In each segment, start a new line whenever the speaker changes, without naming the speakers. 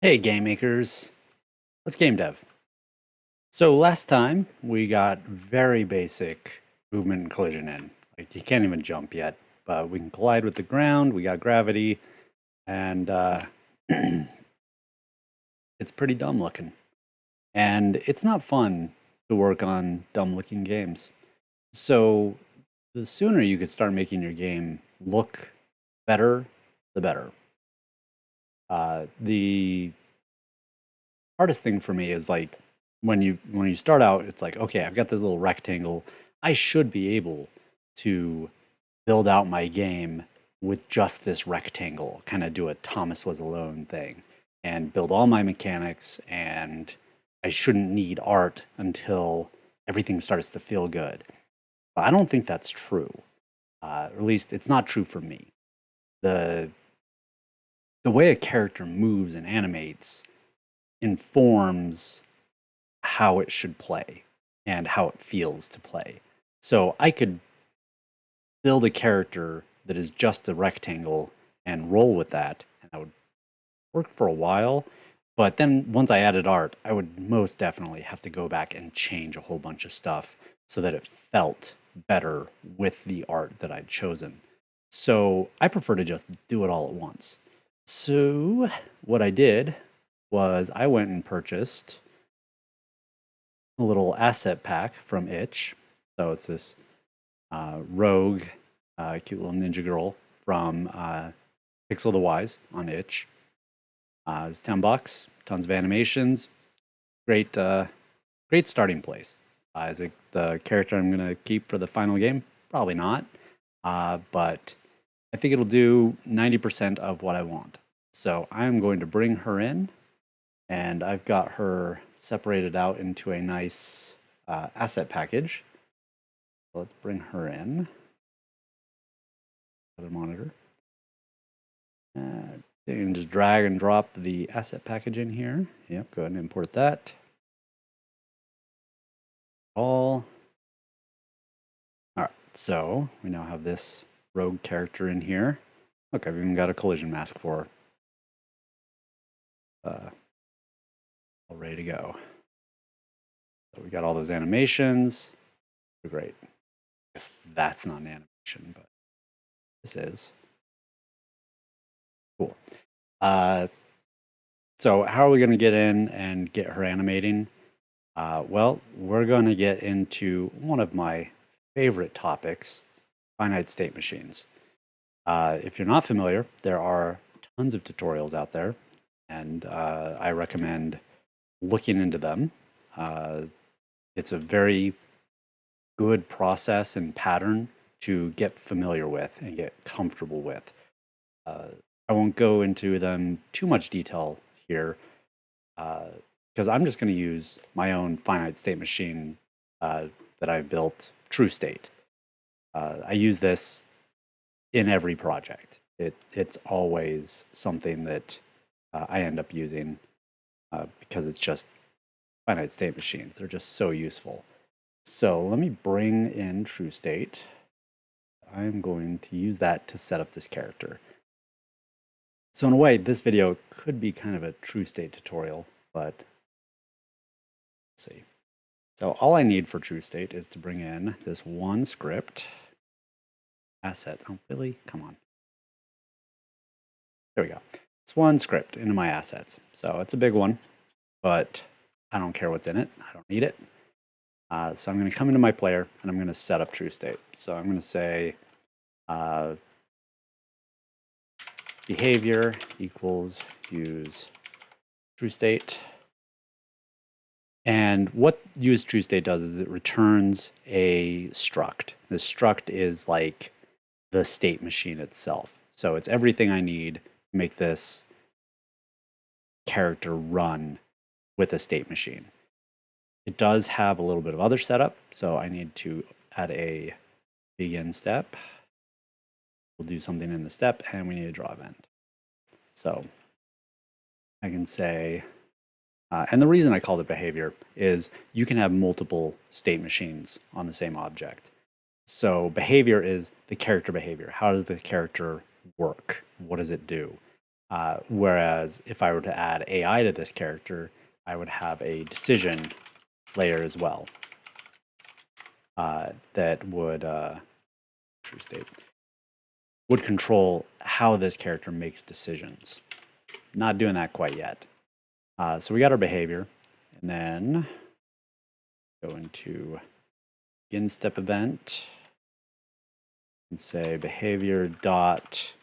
Hey, game makers. Let's game dev. So last time we got very basic movement and collision in. Like you can't even jump yet, but we can collide with the ground. We got gravity, and it's pretty dumb looking. And it's not fun to work on dumb looking games. So the sooner you could start making your game look better, the better. The hardest thing for me is like when you start out, it's like, okay, I've got this little rectangle. I should be able to build out my game with just this rectangle, kind of do a Thomas Was Alone thing and build all my mechanics, and I shouldn't need art until everything starts to feel good. But I don't think that's true. Or at least it's not true for me. The the way a character moves and animates informs how it should play and how it feels to play. So I could build a character that is just a rectangle and roll with that, and that would work for a while. But then once I added art, I would most definitely have to go back and change a whole bunch of stuff so that it felt better with the art that I'd chosen. So I prefer to just do it all at once. So what I did was I went and purchased a little asset pack from Itch. So it's this rogue, cute little ninja girl from Pixel the Wise on Itch. It's $10, tons of animations, great, great starting place. Is it the character I'm gonna keep for the final game? Probably not, but I think it'll do 90% of what I want. So I'm going to bring her in, and I've got her separated out into a nice asset package. Let's bring her in. Other monitor. You can just drag and drop the asset package in here. Yep, go ahead and import that. All right, so we now have this rogue character in here. Look, I've even got a collision mask for her. All ready to go. So we got all those animations. Great. I guess that's not an animation, but this is. Cool. So how are we going to get in and get her animating? Well, we're going to get into one of my favorite topics, finite state machines. If you're not familiar, there are tons of tutorials out there, and I recommend looking into them. It's a very good process and pattern to get familiar with and get comfortable with. I won't go into them too much detail here because I'm just going to use my own finite state machine that I've built, TrueState. I use this in every project. It's always something that I end up using because it's just finite state machines. They're just so useful. So let me bring in TrueState. I'm going to use that to set up this character. So in a way, this video could be kind of a TrueState tutorial, but let's see. So all I need for TrueState is to bring in this one script. Assets. Oh, really? Come on. There we go. It's one script into my assets. So it's a big one, but I don't care what's in it. I don't need it. So I'm going to come into my player and I'm going to set up TrueState. So I'm going to say behavior equals use TrueState. And what use TrueState does is it returns a struct. This struct is like the state machine itself. So it's everything I need to make this character run with a state machine. It does have a little bit of other setup, so I need to add a begin step. We'll do something in the step, and we need a draw event. So I can say, and the reason I called it behavior is you can have multiple state machines on the same object. So behavior is the character behavior. How does the character work? What does it do? Whereas if I were to add AI to this character, I would have a decision layer as well that would TrueState would control how this character makes decisions. Not doing that quite yet. So we got our behavior, and then go into begin step event and say behavior dot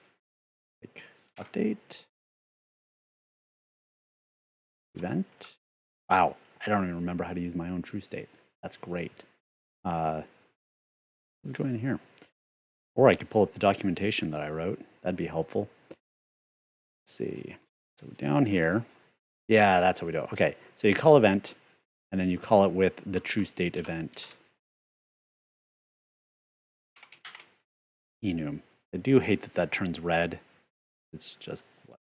update event. Wow, I don't even remember how to use my own TrueState. That's great. Let's go in here. Or I could pull up the documentation that I wrote. That'd be helpful. Let's see. So down here, yeah, that's how we do it. Okay, so you call event, and then you call it with the TrueState event enum. I do hate that that turns red. It's just what?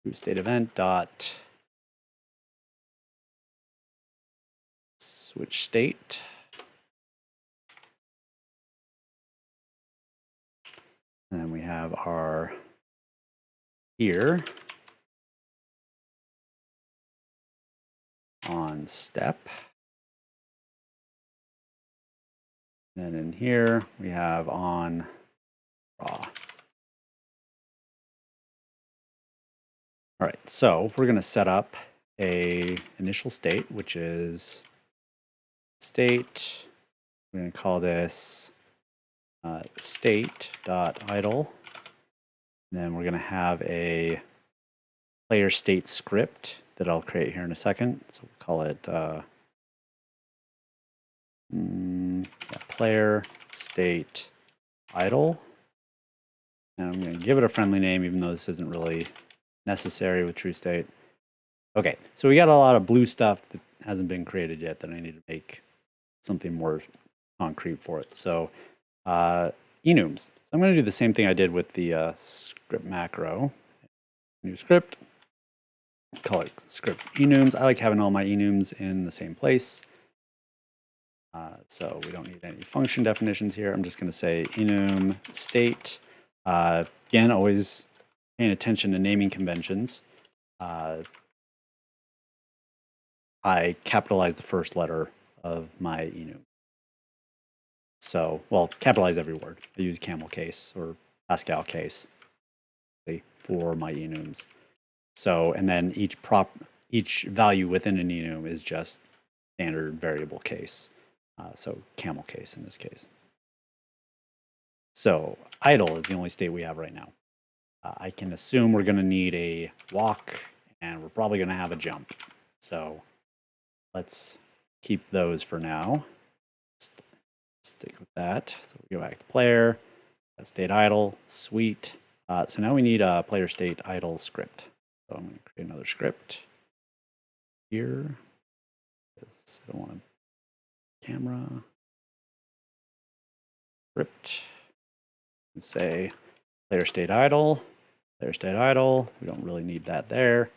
TrueState event dot switch state. And then we have our here on step. Then in here we have on raw. All right, so we're going to set up a initial state, which is state. We're going to call this state.idle. And then we're going to have a player state script that I'll create here in a second. So we'll call it player state idle. And I'm going to give it a friendly name, even though this isn't really necessary with TrueState. Okay, so we got a lot of blue stuff that hasn't been created yet that I need to make something more concrete for it. So enums. So I'm going to do the same thing I did with the script macro. New script. Call it script enums. I like having all my enums in the same place. So we don't need any function definitions here. I'm just going to say enum state. Again, always paying attention to naming conventions. I capitalize the first letter of my enum. So, well, capitalize every word. I use camel case or Pascal case for my enums. So, and then each value within an enum is just standard variable case. So camel case in this case. So idle is the only state we have right now. I can assume we're going to need a walk, and we're probably going to have a jump. So let's keep those for now. Stick with that. So we go back to player, that state idle, sweet. So now we need a player state idle script. So I'm going to create another script here. I don't want to camera script and say player state idle, player state idle. We don't really need that there.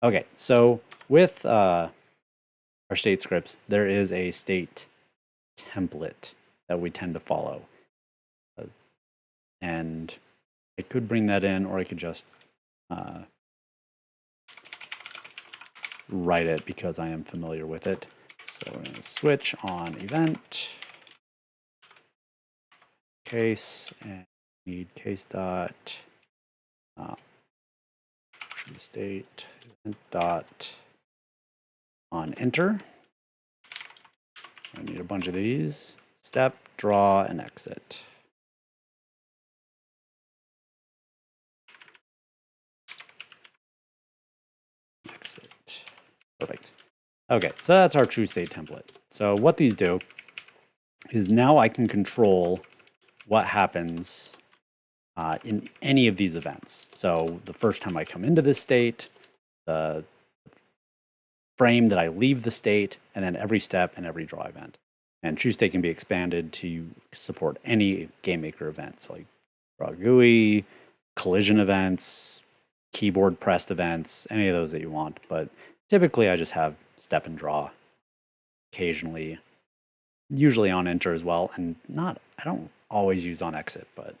Okay, so with our state scripts, there is a state template that we tend to follow. And I could bring that in, or I could just write it because I am familiar with it. So we're going to switch on event case and need case dot TrueState event dot on enter. I need a bunch of these. Step, draw, and exit. Exit. Perfect. Okay, so that's our TrueState template. So what these do is now I can control what happens in any of these events. So the first time I come into this state, the frame that I leave the state, and then every step and every draw event. And TrueState can be expanded to support any GameMaker events like draw GUI, collision events, keyboard pressed events, any of those that you want. But typically I just have step and draw, occasionally, usually on enter as well, and I don't always use on exit, but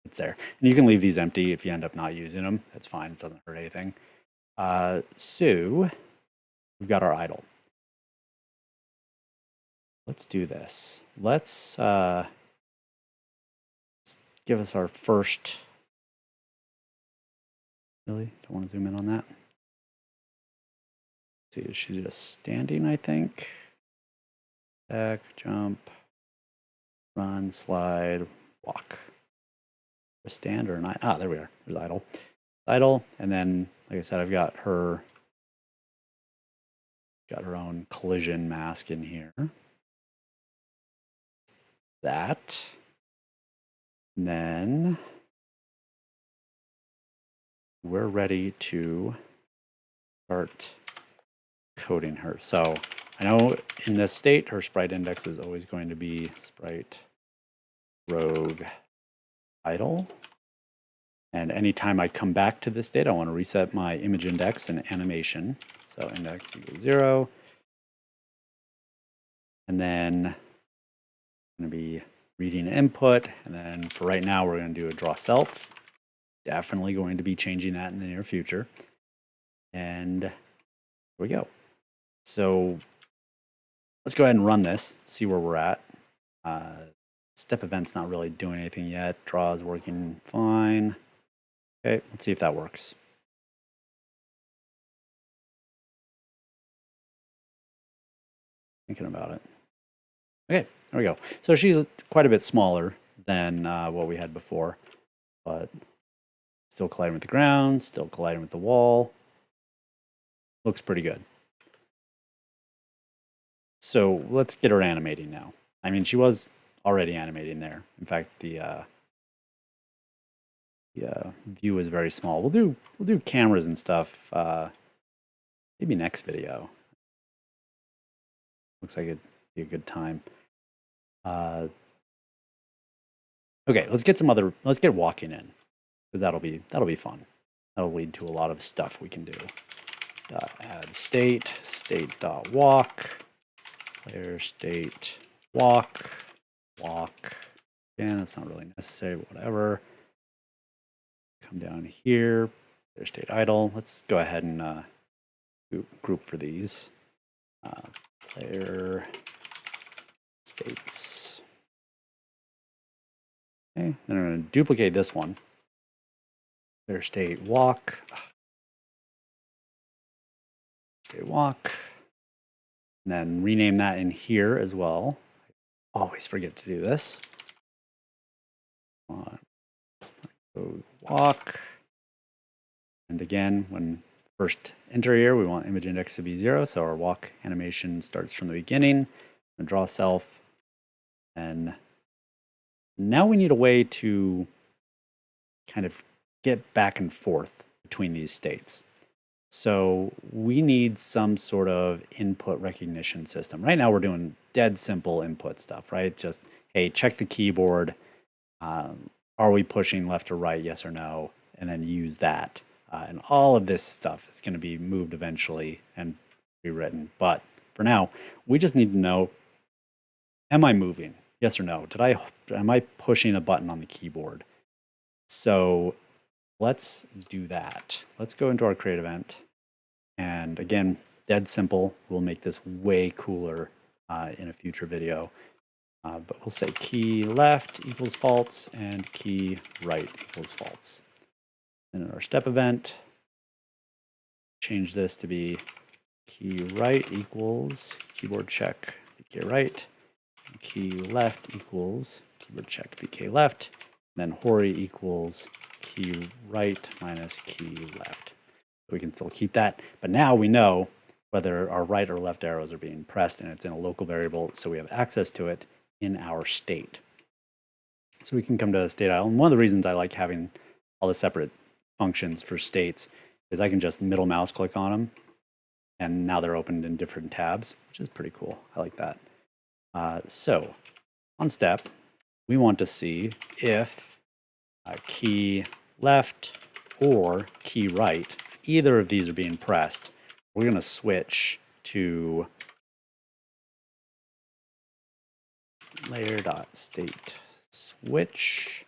it's there. And you can leave these empty if you end up not using them. That's fine. It doesn't hurt anything. So we've got our idle. Let's do this. Let's give us our first. Really? Don't want to zoom in on that. Let's see, she's just standing, I think. Back, jump, run, slide, walk. A stand or an idle. Ah, there we are. There's idle. Idle, and then, like I said, I've got her own collision mask in here. That. And then we're ready to start coding her. So I know in this state, her sprite index is always going to be sprite rogue idle. And anytime I come back to this state, I want to reset my image index and animation. So index equals 0. And then I'm going to be reading input. And then for right now, we're going to do a draw self. Definitely going to be changing that in the near future. And here we go. So let's go ahead and run this, see where we're at. Step event's not really doing anything yet. Draw is working fine. Okay, let's see if that works. Thinking about it. Okay, there we go. So she's quite a bit smaller than what we had before, but still colliding with the ground, still colliding with the wall. Looks pretty good. So let's get her animating now. I mean, she was already animating there. In fact, the view is very small. We'll do cameras and stuff maybe next video. Looks like it'd be a good time. Okay, let's get walking in, because that'll be fun. That'll lead to a lot of stuff we can do. Add state dot.walk, player state walk. Again, that's not really necessary, whatever. Come down here, player state idle. Let's go ahead and group for these. Player states. Okay, then I'm going to duplicate this one. Player state walk. State walk. And then rename that in here as well. Always forget to do this. Walk. And again, when first enter here, we want image index to be 0. So our walk animation starts from the beginning. And draw self. And now we need a way to kind of get back and forth between these states. So we need some sort of input recognition system. Right now we're doing dead simple input stuff, right? Just, hey, check the keyboard. Are we pushing left or right, yes or no? And then use that. And all of this stuff is going to be moved eventually and rewritten. But for now, we just need to know, am I moving? Yes or no? Am I pushing a button on the keyboard? So let's do that. Let's go into our create event. And again, dead simple. We'll make this way cooler in a future video. But we'll say key left equals false and key right equals false. And in our step event, change this to be key right equals keyboard check VK right, and key left equals keyboard check VK left, and then hori equals key right minus key left. So we can still keep that, but now we know whether our right or left arrows are being pressed, and it's in a local variable, so we have access to it in our state. So we can come to state idle. And one of the reasons I like having all the separate functions for states is I can just middle mouse click on them, and now they're opened in different tabs, which is pretty cool. I like that. So on step, we want to see if key left or key right, if either of these are being pressed, we're going to switch to layer.state switch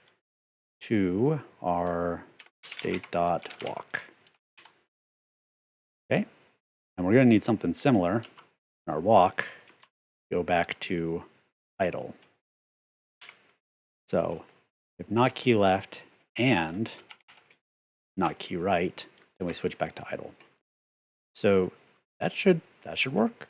to our state.walk. Okay, and we're going to need something similar in our walk. Go back to idle. So if not key left and not key right, then we switch back to idle. So that should work.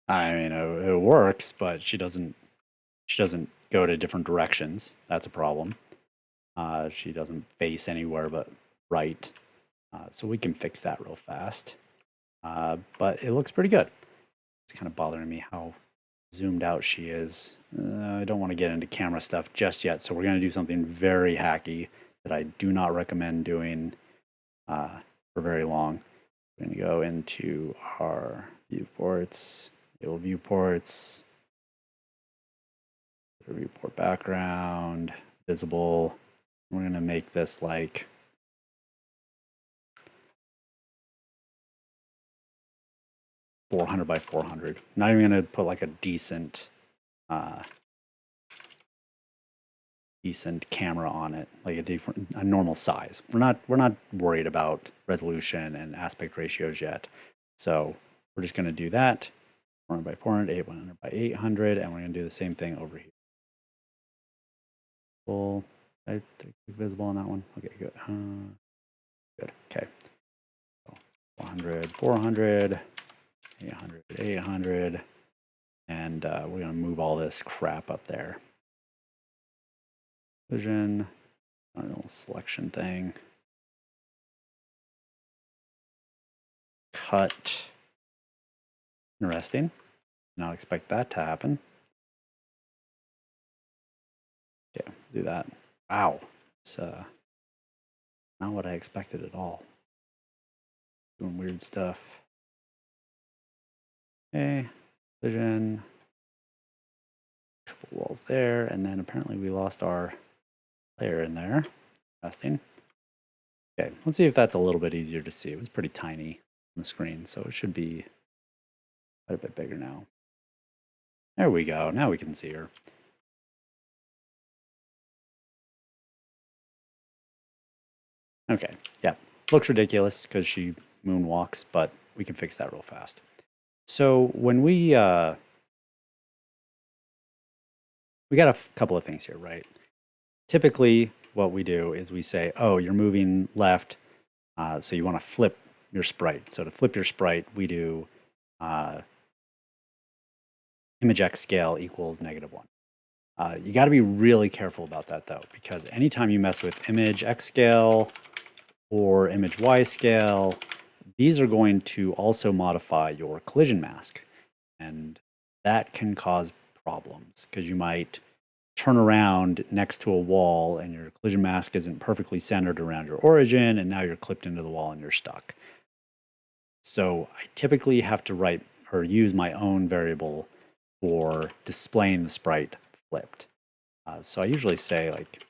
I mean, it works, but she doesn't go to different directions. That's a problem. She doesn't face anywhere but right. So we can fix that real fast. But it looks pretty good. It's kind of bothering me how zoomed out she is. I don't want to get into camera stuff just yet, so we're going to do something very hacky that I do not recommend doing for very long. We're going to go into our viewports, enable viewports, viewport background, visible. We're going to make this like 400 by 400. Not even going to put like a decent camera on it, like a normal size. We're not worried about resolution and aspect ratios yet. So we're just going to do that 400 by 400, 800 by 800, and we're going to do the same thing over here. Full, I think visible on that one. Okay, good. Good. Okay. So 400, 400, 800, 800, and we're going to move all this crap up there. Vision, a little selection thing. Cut. Interesting. Not expect that to happen. Yeah, do that. Wow. It's not what I expected at all. Doing weird stuff. Okay. Vision. Couple walls there, and then apparently we lost our layer in there. Interesting. Okay, let's see if that's a little bit easier to see. It was pretty tiny on the screen, so it should be quite a bit bigger now. There we go. Now we can see her. Okay, yeah. Looks ridiculous because she moonwalks, but we can fix that real fast. So when we got a couple of things here, right? Typically, what we do is we say, oh, you're moving left, so you want to flip your sprite. So to flip your sprite, we do image x scale equals -1. You got to be really careful about that, though, because anytime you mess with image x scale or image y scale, these are going to also modify your collision mask. And that can cause problems because you might turn around next to a wall and your collision mask isn't perfectly centered around your origin, and now you're clipped into the wall and you're stuck. So I typically have to write or use my own variable for displaying the sprite flipped. So I usually say like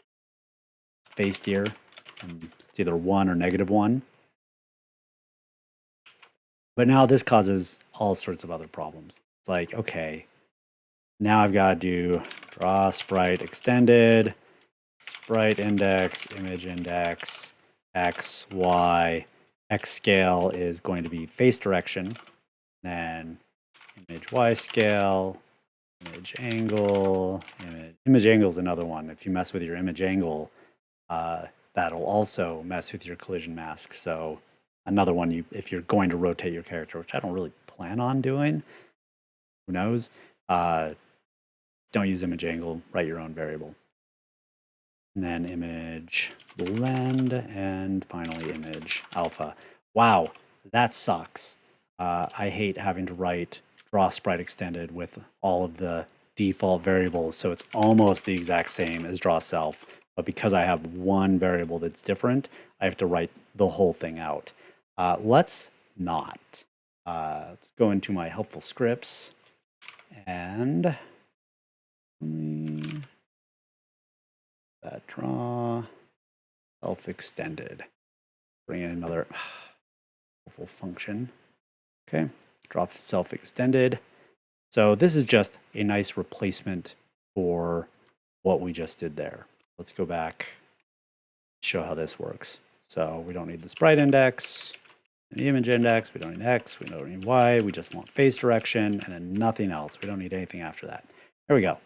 face steer, and it's either 1 or -1. But now this causes all sorts of other problems. It's like, okay, now I've got to do draw sprite extended, sprite index, image index, x, y, x scale is going to be face direction, then image y scale, image angle, image angle is another one. If you mess with your image angle, that'll also mess with your collision mask. So another one, if you're going to rotate your character, which I don't really plan on doing, who knows? Don't use image angle, write your own variable. And then image blend, and finally image alpha. Wow, that sucks. I hate having to write draw sprite extended with all of the default variables, so it's almost the exact same as draw self, but because I have one variable that's different, I have to write the whole thing out. Let's not. Let's go into my helpful scripts and that draw self extended. Bring in another full function. Okay, drop self-extended. So this is just a nice replacement for what we just did there. Let's go back, show how this works. So we don't need the sprite index, the image index, we don't need X, we don't need Y, we just want face direction, and then nothing else. We don't need anything after that. There we go.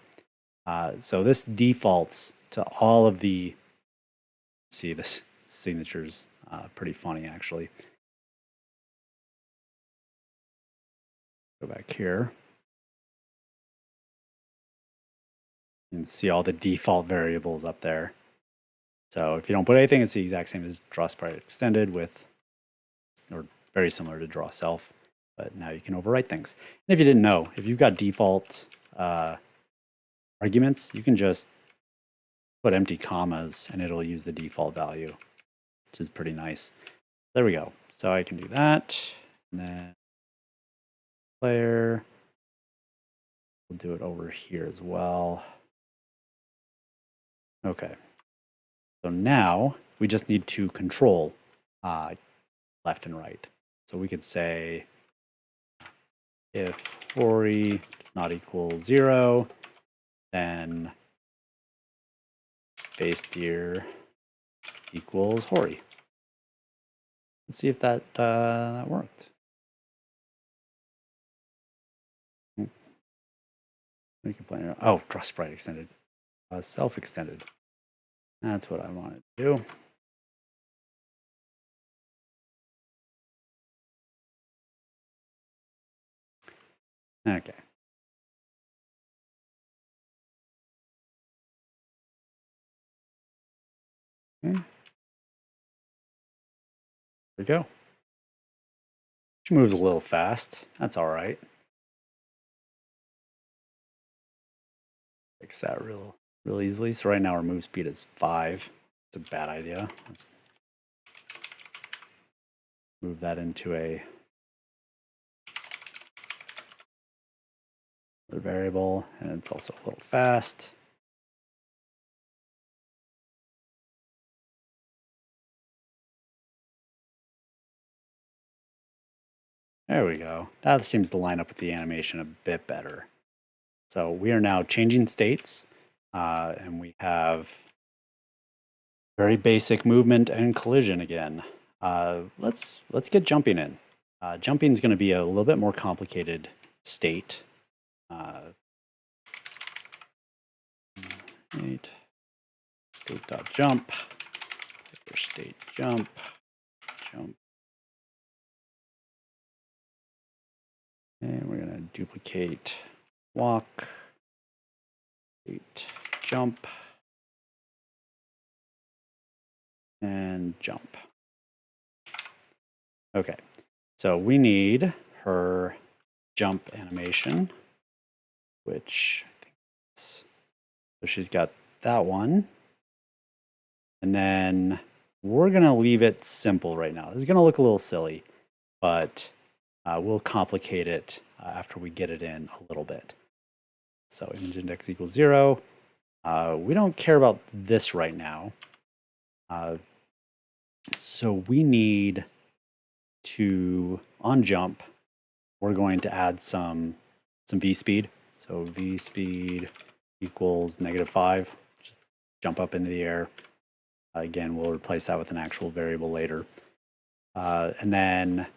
So this defaults to all of the, see this signature's pretty funny actually. Go back here. You can see all the default variables up there. So if you don't put anything, it's the exact same as draw sprite extended with, or very similar to draw self, but now you can overwrite things. And if you didn't know, if you've got default arguments, you can just put empty commas and it'll use the default value, which is pretty nice. There we go. So I can do that, and then player, we'll do it over here as well. Okay. So now we just need to control left and right. So we could say if Hori does not equal 0, then face deer equals Hori. Let's see if that that worked. We can play. Oh, draw sprite extended, self-extended. That's what I wanted to do. Okay. There we go. She moves a little fast. That's all right. Fix that real easily. So right now our move speed is 5. It's a bad idea. Let's move that into a variable, and it's also a little fast. There we go. That seems to line up with the animation a bit better. So we are now changing states, and we have very basic movement and collision again. Let's get jumping in. Jumping is going to be a little bit more complicated state. State.jump, state jump. And we're going to duplicate walk, state jump, and jump. Okay, so we need her jump animation, which I think it's, so she's got that one. And then we're going to leave it simple right now. This is going to look a little silly, but we'll complicate it after we get it in a little bit. So image index equals 0. We don't care about this right now. So we need to, on jump, we're going to add some v speed. So v speed equals -5. Just jump up into the air. Again, we'll replace that with an actual variable later. And then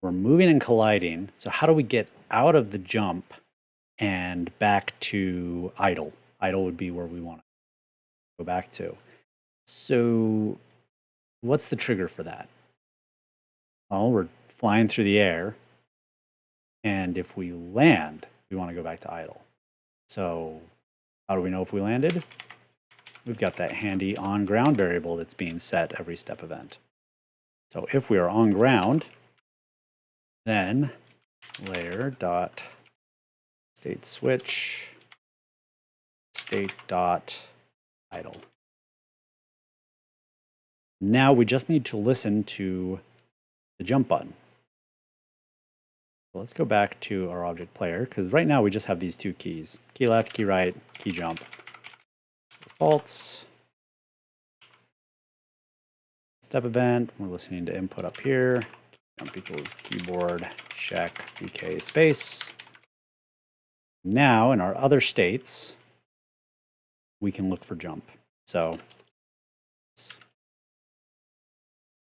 we're moving and colliding. So how do we get out of the jump and back to idle? Idle would be where we want to go back to. So what's the trigger for that? Well, we're flying through the air. And if we land, we want to go back to idle. So how do we know if we landed? We've got that handy on ground variable that's being set every step event. So if we are on ground, then layer dot state switch state dot idle. Now we just need to listen to the jump button. So let's go back to our object player, because right now we just have these two keys: key left, key right, key jump. False. Step event, we're listening to input up here. jump equals keyboard check vk space. Now in our other states, we can look for jump. So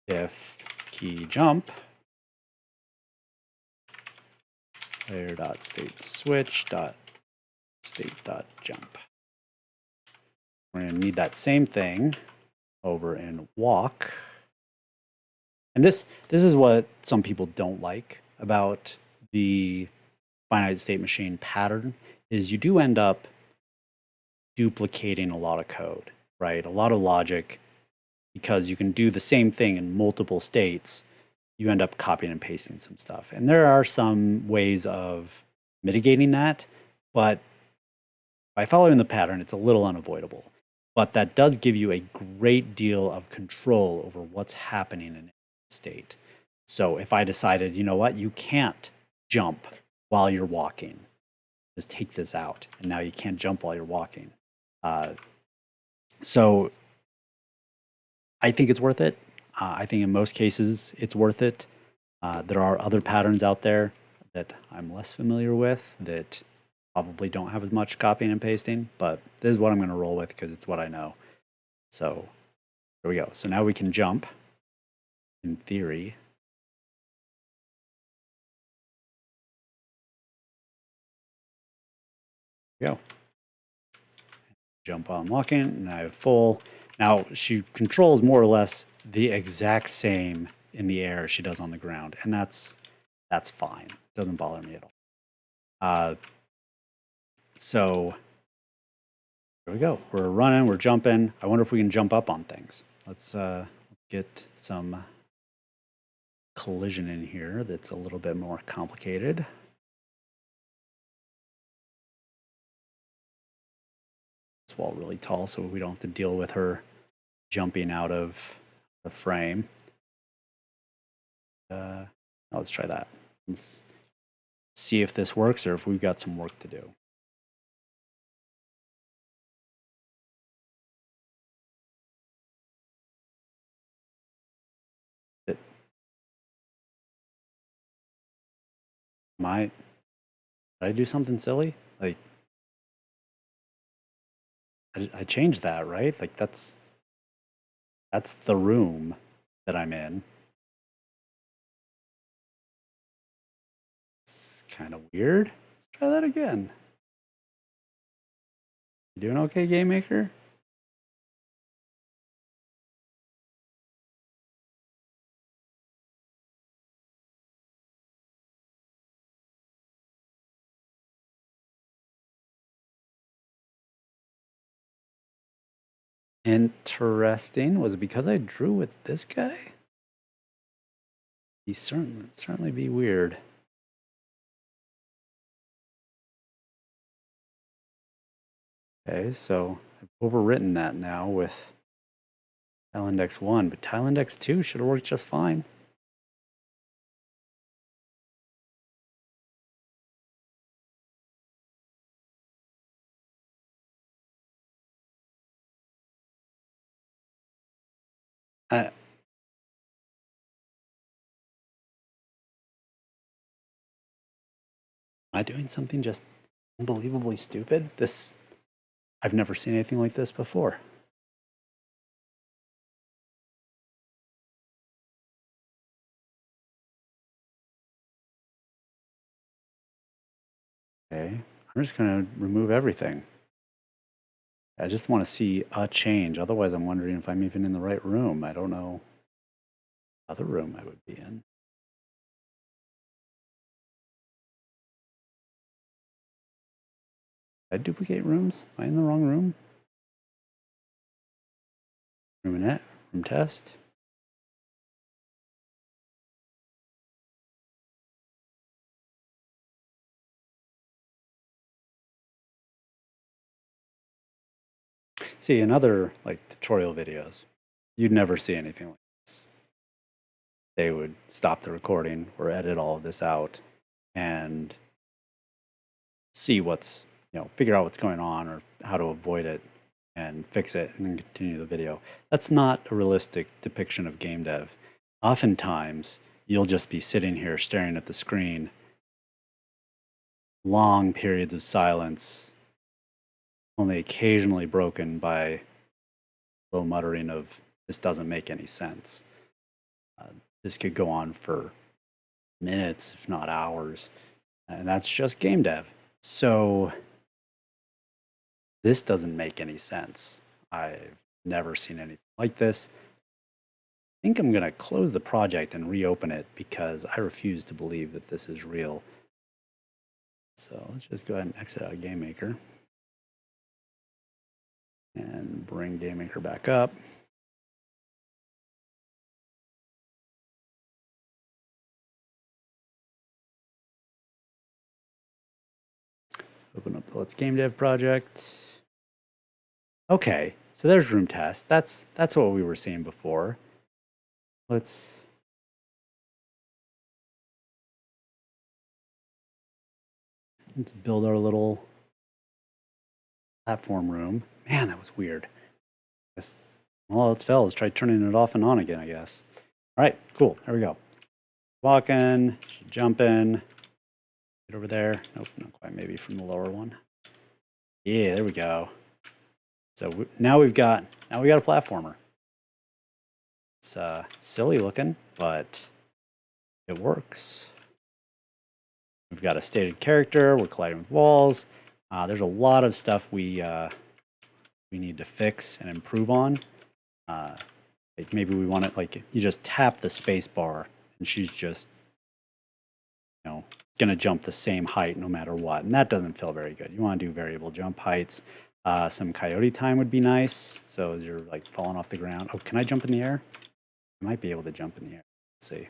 if key jump player.state switch state.jump. We're going to need that same thing over in walk. And this is what some people don't like about the finite state machine pattern is you do end up duplicating a lot of code, right? A lot of logic, because you can do the same thing in multiple states. You end up copying and pasting some stuff. And there are some ways of mitigating that, but by following the pattern, it's a little unavoidable. But that does give you a great deal of control over what's happening in a state. So if I decided, you know what, you can't jump while you're walking, just take this out, and now you can't jump while you're walking. So I think it's worth it. I think in most cases it's worth it. There are other patterns out there that I'm less familiar with that probably don't have as much copying and pasting, but this is what I'm going to roll with because it's what I know. So here we go. So now we can jump, in theory. Here we go. Jump while I'm walking, and I have full. Now she controls more or less the exact same in the air as she does on the ground, and that's fine. It doesn't bother me at all. So here we go. We're running, we're jumping. I wonder if we can jump up on things. Let's get some collision in here that's a little bit more complicated. This wall really tall, so we don't have to deal with her jumping out of the frame. Let's try that. Let's see if this works or if we've got some work to do. Did I do something silly? Like, I changed that, right? Like that's the room that I'm in. It's kind of weird. Let's try that again. You doing okay, Game Maker? Interesting. Was it because I drew with this guy? He certainly be weird. Okay, so I've overwritten that now with tile index 1, but tile index 2 should have worked just fine. Am I doing something just unbelievably stupid? I've never seen anything like this before. Okay, I'm just gonna remove everything. I just want to see a change. Otherwise, I'm wondering if I'm even in the right room. I don't know what other room I would be in. Did I duplicate rooms? Am I in the wrong room? Room init, room test. See, in other like tutorial videos, you'd never see anything like this. They would stop the recording or edit all of this out and see what's, figure out what's going on or how to avoid it and fix it and then continue the video. That's not a realistic depiction of game dev. Oftentimes, you'll just be sitting here staring at the screen, long periods of silence, only occasionally broken by low muttering of, this doesn't make any sense. This could go on for minutes, if not hours, and that's just game dev. So this doesn't make any sense. I've never seen anything like this. I think I'm going to close the project and reopen it because I refuse to believe that this is real. So let's just go ahead and exit out of GameMaker and bring GameMaker back up. Open up the Let's Game Dev project. Okay, so there's room test. That's what we were seeing before. Let's build our little platform room. Man, that was weird. Well, let's fail. Let's try turning it off and on again, I guess. All right, cool. There we go. Walking, jump in. Get over there. Nope, not quite. Maybe from the lower one. Yeah, there we go. So now we got a platformer. It's silly looking, but it works. We've got a stated character. We're colliding with walls. There's a lot of stuff we need to fix and improve on. Like maybe we want it like you just tap the space bar and she's just, gonna jump the same height no matter what, and that doesn't feel very good. You want to do variable jump heights. Some coyote time would be nice. So as you're like falling off the ground. Oh, can I jump in the air? I might be able to jump in the air. Let's see.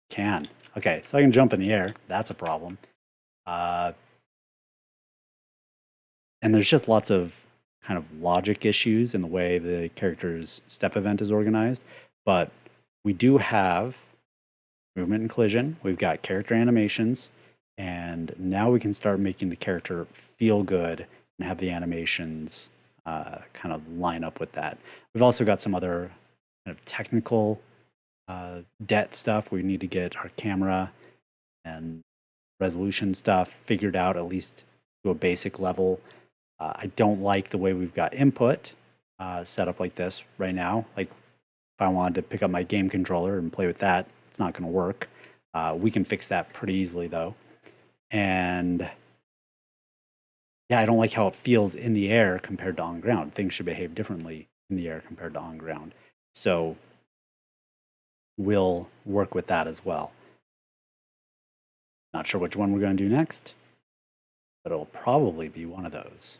Can. Okay, so I can jump in the air. That's a problem. And there's just lots of kind of logic issues in the way the character's step event is organized. But we do have movement and collision. We've got character animations. And now we can start making the character feel good and have the animations kind of line up with that. We've also got some other kind of technical debt stuff. We need to get our camera and resolution stuff figured out, at least to a basic level. I don't like the way we've got input set up like this right now. Like if I wanted to pick up my game controller and play with that, it's not going to work. We can fix that pretty easily though. And yeah, I don't like how it feels in the air compared to on ground. Things should behave differently in the air compared to on ground. So we'll work with that as well. Not sure which one we're going to do next, but it'll probably be one of those.